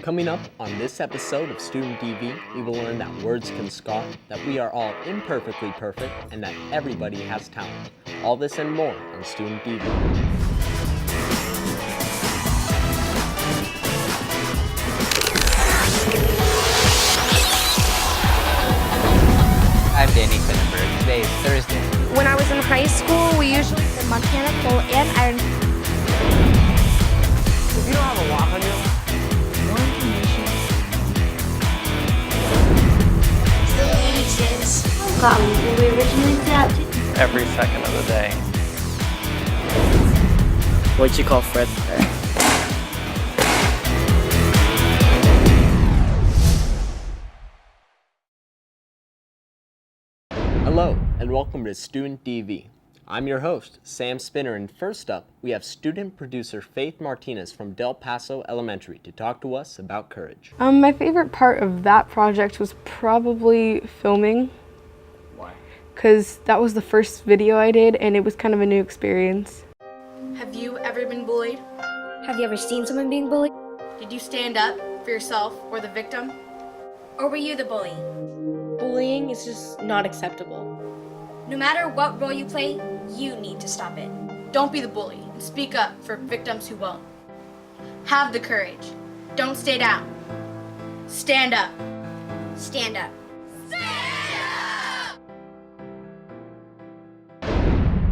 Coming up on this episode of Student DV, we will learn that words can scar, that we are all imperfectly perfect, and that everybody has talent. All this and more on Student DV. I'm Danny Finnenberg. Today is Thursday. When I was in high school, we usually did mechanical and iron. If you don't have a lock on your More information. Were we originally adapted? Every second of the day. What'd you call Fred? Hello, and welcome to Student DV. I'm your host, Sam Spinner, and first up, we have student producer Faith Martinez from Del Paso Elementary to talk to us about courage. My favorite part of that project was probably filming. Why? Because that was the first video I did, and it was kind of a new experience. Have you ever been bullied? Have you ever seen someone being bullied? Did you stand up for yourself or the victim? Or were you the bully? Bullying is just not acceptable. No matter what role you play, you need to stop it. Don't be the bully and speak up for victims who won't. Have the courage. Don't stay down. Stand up. Stand up.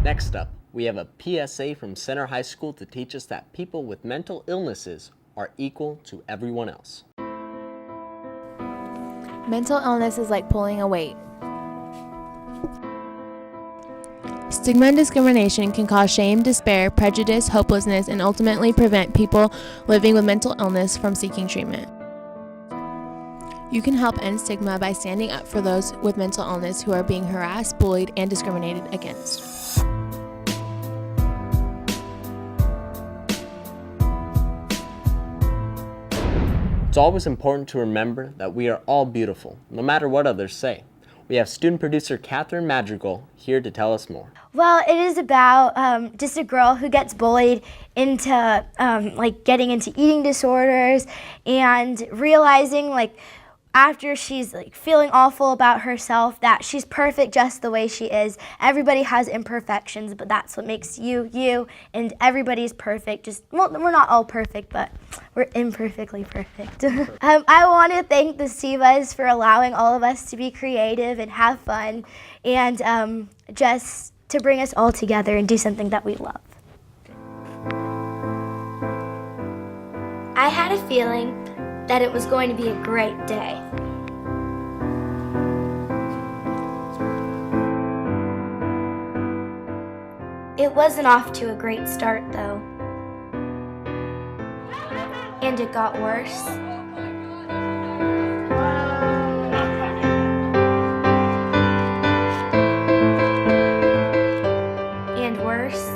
Next up, we have a PSA from Center High School to teach us that people with mental illnesses are equal to everyone else. Mental illness is like pulling a weight. Stigma and discrimination can cause shame, despair, prejudice, hopelessness, and ultimately prevent people living with mental illness from seeking treatment. You can help end stigma by standing up for those with mental illness who are being harassed, bullied, and discriminated against. It's always important to remember that we are all beautiful, no matter what others say. We have student producer Katherine Madrigal here to tell us more. Well, it is about just a girl who gets bullied into getting into eating disorders and realizing after she's feeling awful about herself that she's perfect just the way she is. Everybody has imperfections, but that's what makes you, you, and everybody's perfect. We're not all perfect, but we're imperfectly perfect. I want to thank the SEVAs for allowing all of us to be creative and have fun and just to bring us all together and do something that we love. I had a feeling that it was going to be a great day. It wasn't off to a great start, though. And it got worse. And worse.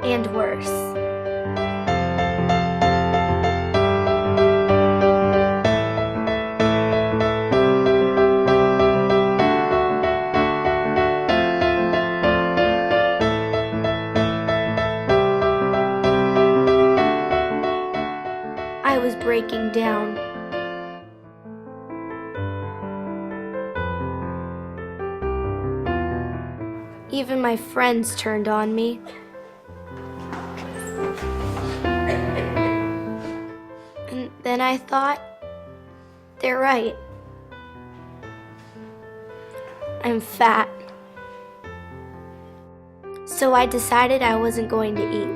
And worse. I was breaking down. Even my friends turned on me. And then I thought, they're right. I'm fat. So I decided I wasn't going to eat.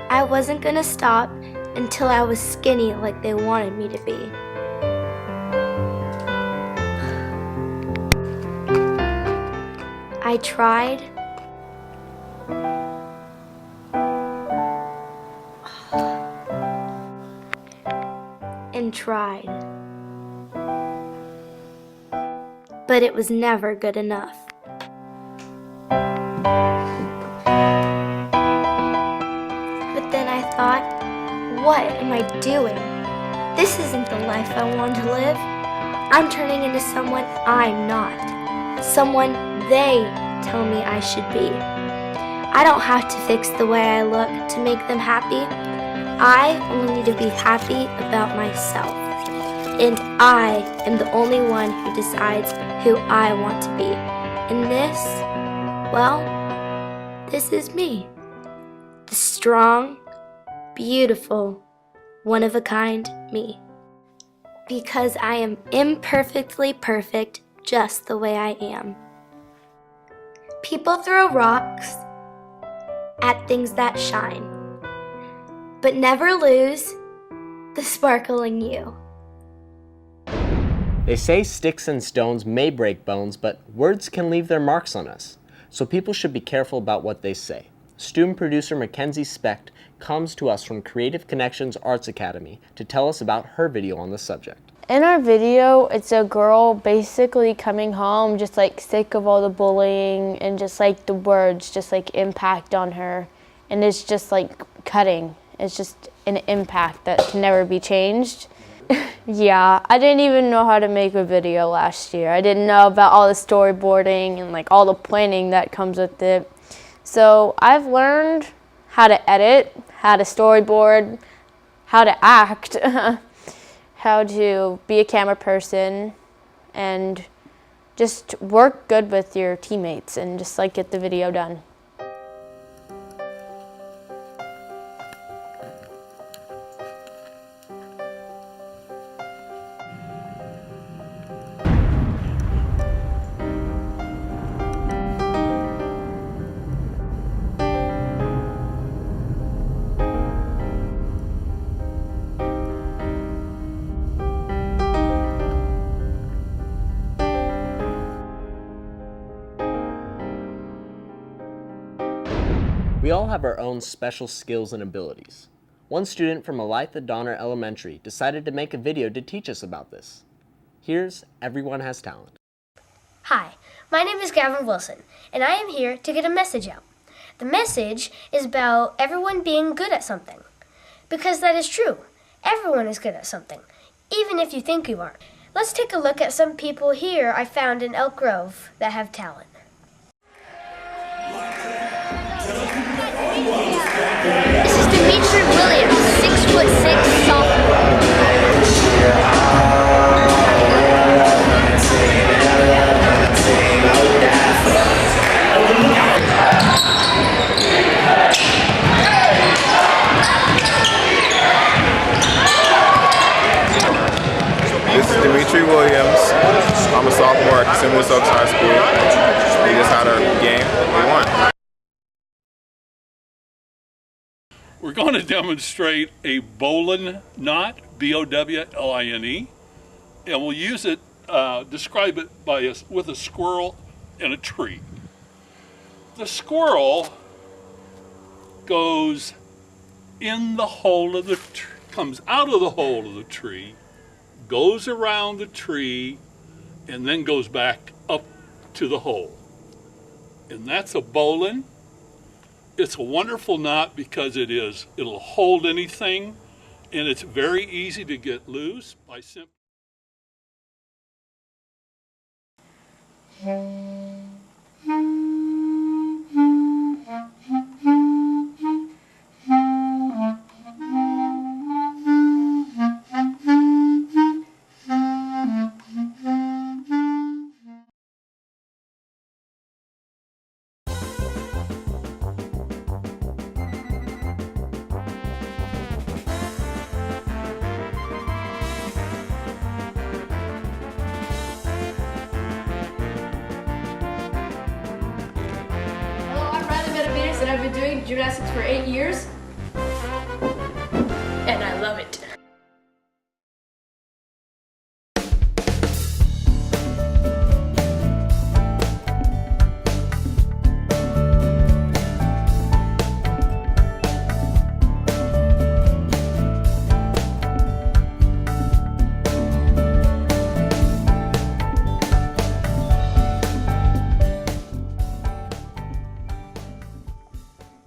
I wasn't gonna stop until I was skinny like they wanted me to be. I tried. And tried. But it was never good enough. But then I I thought, what am I doing? This isn't the life I wanted to live. I'm turning into someone I'm not. Someone they tell me I should be. I don't have to fix the way I look to make them happy. I only need to be happy about myself. And I am the only one who decides who I want to be. And this, well, this is me. The strong, beautiful, one-of-a-kind me. Because I am imperfectly perfect just the way I am. People throw rocks at things that shine, but never lose the sparkle in you. They say sticks and stones may break bones, but words can leave their marks on us. So people should be careful about what they say. Student producer Mackenzie Specht comes to us from Creative Connections Arts Academy to tell us about her video on the subject. In our video, it's a girl basically coming home just like sick of all the bullying and just like the words just like impact on her. And it's just like cutting. It's just an impact that can never be changed. Yeah, I didn't even know how to make a video last year. I didn't know about all the storyboarding and like all the planning that comes with it. So I've learned how to edit, how to storyboard, how to act, how to be a camera person, and just work good with your teammates and just like get the video done. We all have our own special skills and abilities. One student from Elitha Donner Elementary decided to make a video to teach us about this. Here's Everyone Has Talent. Hi, my name is Gavin Wilson, and I am here to get a message out. The message is about everyone being good at something. Because that is true. Everyone is good at something, even if you think you aren't. Let's take a look at some people here I found in Elk Grove that have talent. This is Dimitri Williams, 6'6", sophomore. This is Dimitri Williams. I'm a sophomore at Sacramento High School. We just had our game. We won. We're going to demonstrate a bowline knot, B-O-W-L-I-N-E, and we'll use it, describe it with a squirrel and a tree. The squirrel goes in the hole of the tree, comes out of the hole of the tree, goes around the tree, and then goes back up to the hole. And that's a bowline. It's a wonderful knot because it'll hold anything, and it's very easy to get loose by simply. And I've been doing gymnastics for 8 years, and I love it.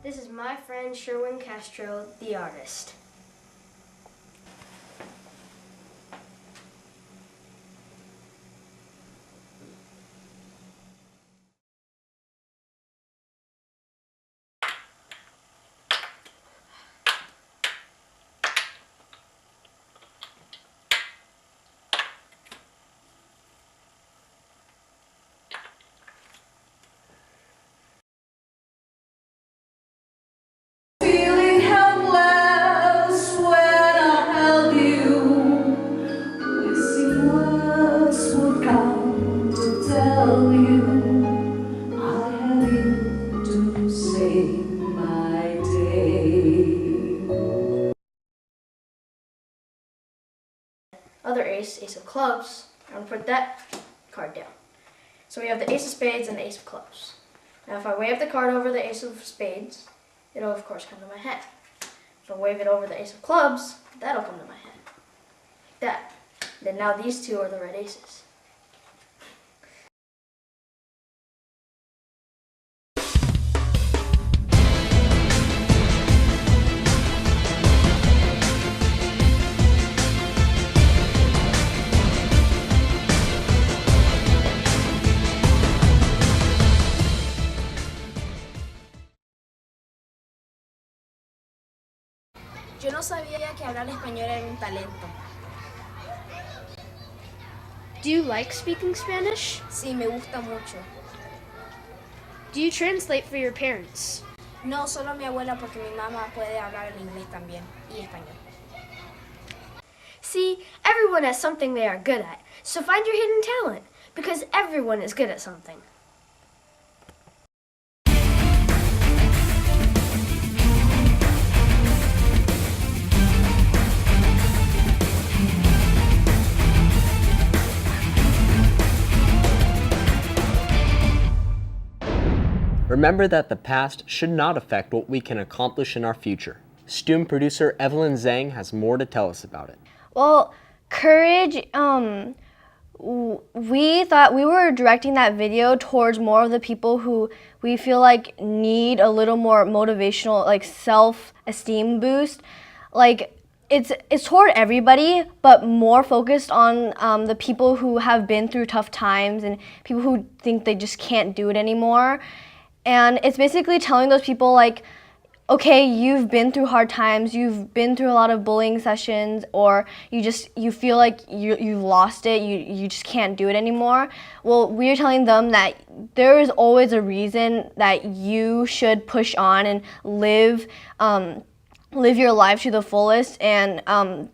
This is my friend Sherwin Castro, the artist. Feeling helpless when I held you, wishing words would come to tell you I had you to save my day. Other ace, ace of clubs. I'm going to put that card down. So we have the ace of spades and the ace of clubs. Now if I wave the card over the ace of spades, it'll of course come to my hand. If I wave it over the ace of clubs, that'll come to my hand. Like that. Then now these two are the red aces. Yo no sabía que hablar español era un talento. Do you like speaking Spanish? Sí, me gusta mucho. Do you translate for your parents? No, solo mi abuela porque mi mamá puede hablar en inglés también y español. See, everyone has something they are good at, so find your hidden talent, because everyone is good at something. Remember that the past should not affect what we can accomplish in our future. Student producer Evelyn Zhang has more to tell us about it. Well, courage, we thought we were directing that video towards more of the people who we feel like need a little more motivational, like self-esteem boost. Like it's toward everybody, but more focused on the people who have been through tough times and people who think they just can't do it anymore. And it's basically telling those people like, okay, you've been through hard times, you've been through a lot of bullying sessions, or you feel like you've lost it, you just can't do it anymore. Well, we're telling them that there is always a reason that you should push on and live your life to the fullest. And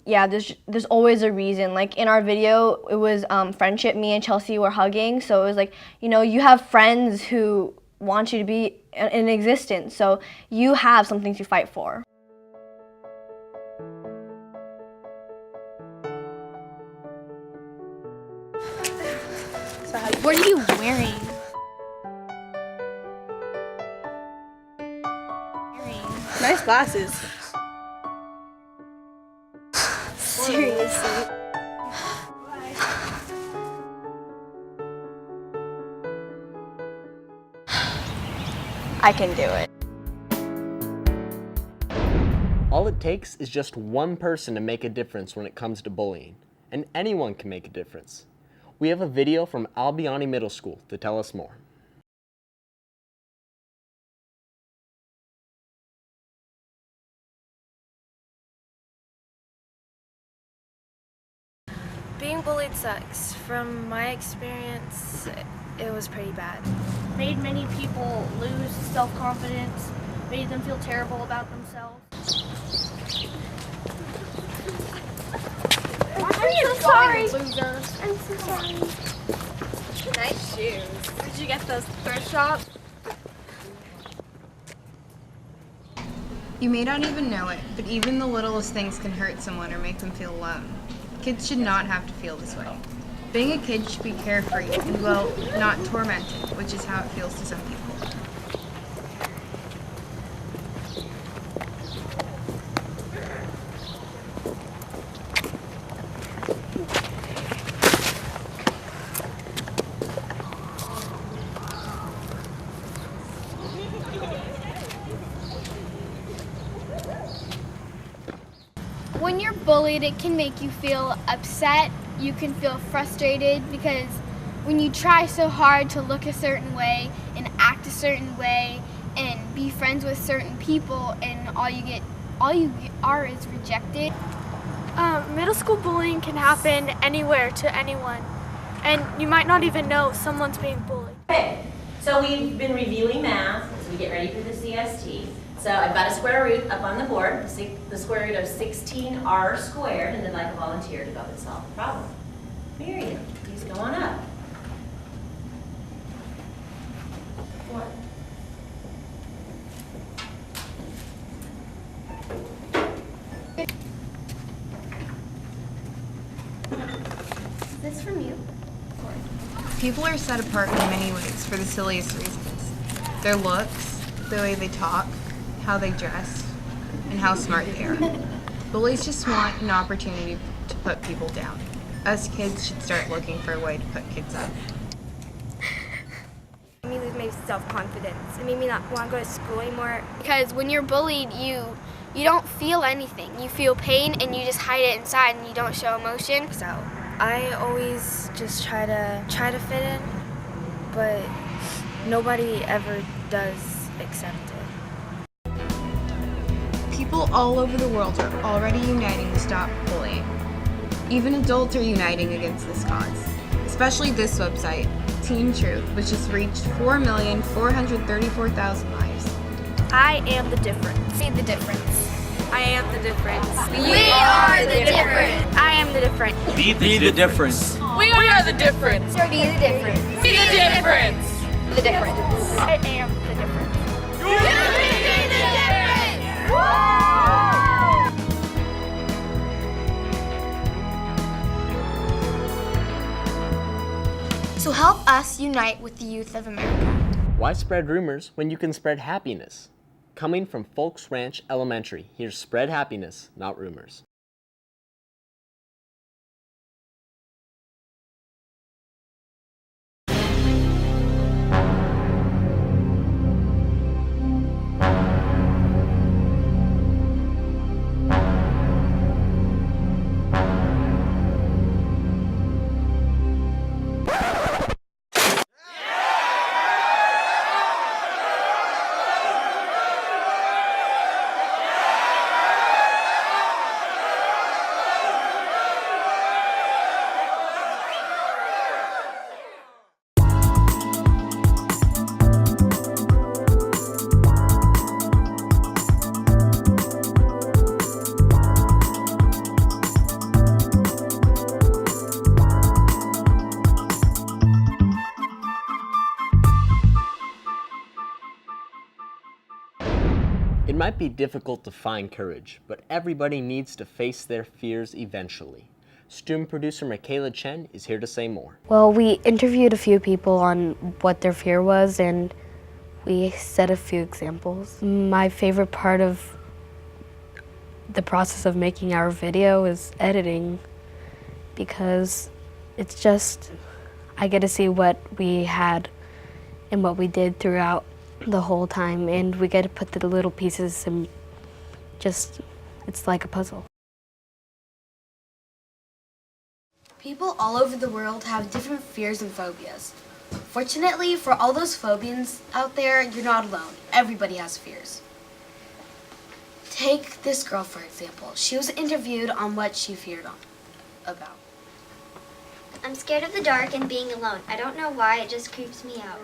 yeah, there's always a reason. Like in our video, it was friendship. Me and Chelsea were hugging, so it was like, you know, you have friends who want you to be in existence, so you have something to fight for. What are you wearing? Nice glasses. Seriously. I can do it. All it takes is just one person to make a difference when it comes to bullying, and anyone can make a difference. We have a video from Albiani Middle School to tell us more. Being bullied sucks. From my experience, it was pretty bad. Made many people lose self-confidence, made them feel terrible about themselves. I'm so sorry. Loser. I'm so sorry. Nice shoes. Where'd you get those? Thrift shop? You may not even know it, but even the littlest things can hurt someone or make them feel alone. Kids should not have to feel this way. Being a kid should be carefree and, well, not tormented, which is how it feels to some people. When you're bullied, it can make you feel upset. You can feel frustrated because when you try so hard to look a certain way and act a certain way and be friends with certain people, and all you are is rejected. Middle school bullying can happen anywhere to anyone, and you might not even know someone's being bullied. Okay, so we've been reviewing math as we get ready for the CST. So I've got a square root up on the board, the square root of 16r squared, and then I'd like a volunteer to go and solve the problem. Miriam, please go on up. What? Is this from you? People are set apart in many ways for the silliest reasons. Their looks, the way they talk, how they dress, and how smart they are. Bullies just want an opportunity to put people down. Us kids should start looking for a way to put kids up. It made me lose my self-confidence. It made me not want to go to school anymore. Because when you're bullied, you don't feel anything. You feel pain and you just hide it inside and you don't show emotion. So I always just try to fit in, but nobody ever does accept it. People all over the world are already uniting to stop bullying. Even adults are uniting against this cause, especially this website, Team Truth, which has reached 4,434,000 lives. I am the difference. See the difference. I am the difference. We are the difference. I am the difference. Be the difference. We are the difference. Be the difference. Be the difference. The difference. I am the difference. You be the difference. Woo! So help us unite with the youth of America. Why spread rumors when you can spread happiness? Coming from Foulks Ranch Elementary, here's Spread Happiness, Not Rumors. It might be difficult to find courage, but everybody needs to face their fears eventually. Student producer Michaela Chen is here to say more. Well, we interviewed a few people on what their fear was, and we set a few examples. My favorite part of the process of making our video is editing, because it's just, I get to see what we had and what we did throughout the whole time, and we get to put the little pieces and just, it's like a puzzle. People all over the world have different fears and phobias. Fortunately, for all those phobians out there, you're not alone. Everybody has fears. Take this girl, for example. She was interviewed on what she feared about. I'm scared of the dark and being alone. I don't know why, it just creeps me out.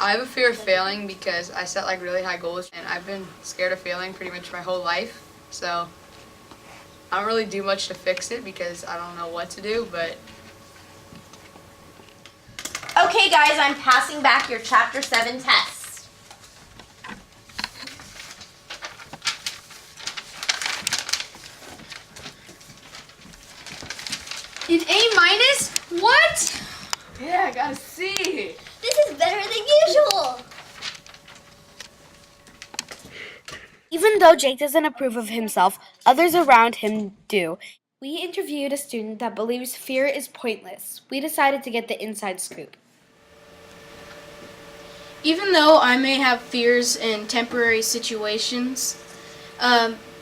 I have a fear of failing because I set like really high goals, and I've been scared of failing pretty much my whole life. So I don't really do much to fix it because I don't know what to do, but... Okay guys, I'm passing back your Chapter 7 test. An A-? What? Yeah, I got a C. This is better than usual. Even though Jake doesn't approve of himself, others around him do. We interviewed a student that believes fear is pointless. We decided to get the inside scoop. Even though I may have fears in temporary situations,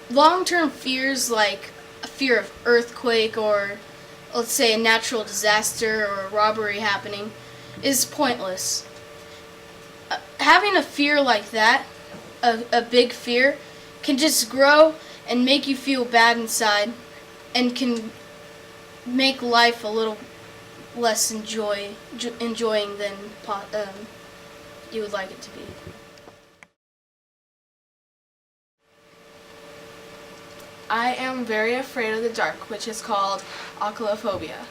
long-term fears like a fear of earthquake or, let's say, a natural disaster or a robbery happening is pointless. Having a fear like that, a big fear, can just grow and make you feel bad inside and can make life a little less enjoying than you would like it to be. I am very afraid of the dark, which is called oculophobia.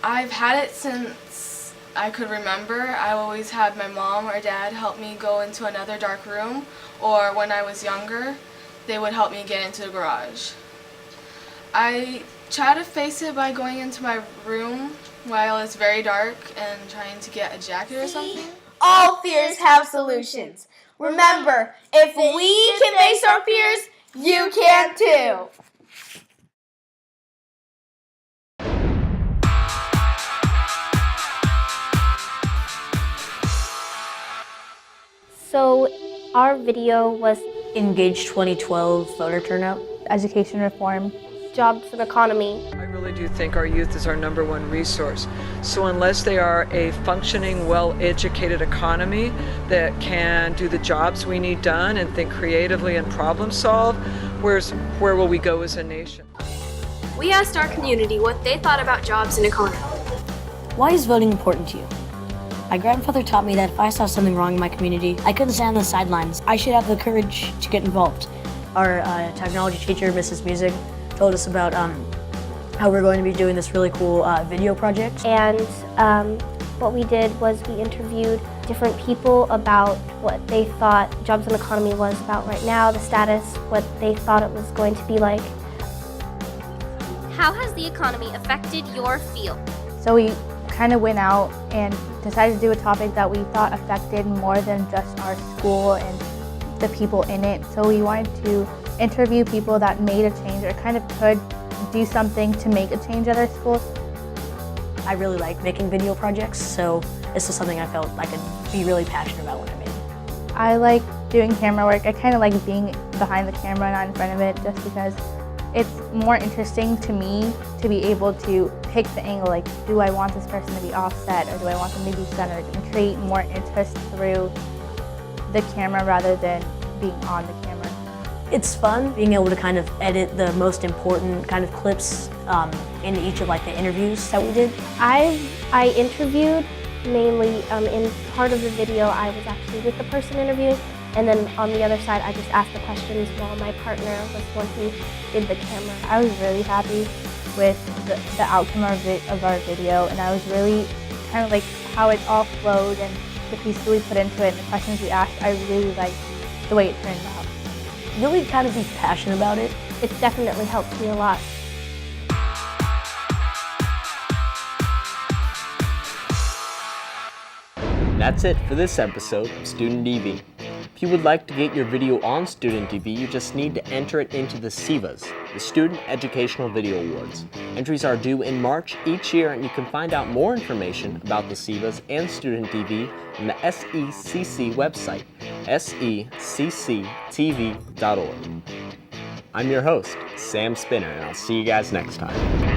I've had it since I could remember. I always had my mom or dad help me go into another dark room, or when I was younger, they would help me get into the garage. I try to face it by going into my room while it's very dark and trying to get a jacket or something. All fears have solutions. Remember, if we can face our fears, you can too. So our video was Engage 2012 voter turnout, education reform, jobs and economy. I really do think our youth is our #1 resource. So unless they are a functioning, well-educated economy that can do the jobs we need done and think creatively and problem solve, where will we go as a nation? We asked our community what they thought about jobs and economy. Why is voting important to you? My grandfather taught me that if I saw something wrong in my community, I couldn't stand on the sidelines. I should have the courage to get involved. Our technology teacher, Mrs. Music, told us about how we're going to be doing this really cool video project. And what we did was we interviewed different people about what they thought jobs and economy was about right now, the status, what they thought it was going to be like. How has the economy affected your field? So we kind of went out and decided to do a topic that we thought affected more than just our school and the people in it. So we wanted to interview people that made a change or kind of could do something to make a change at our schools. I really like making video projects, so this is something I felt I could be really passionate about when I made it. I like doing camera work. I kind of like being behind the camera, not in front of it, just because it's more interesting to me to be able to pick the angle, like, do I want this person to be offset or do I want them to be centered, and create more interest through the camera rather than being on the camera. It's fun being able to kind of edit the most important kind of clips into each of like the interviews that we did. I interviewed mainly in part of the video I was actually with the person interviewing, and then on the other side I just asked the questions while my partner was the one who did the camera. I was really happy with the outcome of our video, and I was really kind of like how it all flowed and the pieces we put into it and the questions we asked. I really liked the way it turned out. Really kind of be passionate about it. It's definitely helped me a lot. That's it for this episode of Student TV. If you would like to get your video on Student TV, you just need to enter it into the SEVAs, the Student Educational Video Awards. Entries are due in March each year, and you can find out more information about the SEVAs and Student TV on the SECC website, secctv.org. I'm your host, Sam Spinner, and I'll see you guys next time.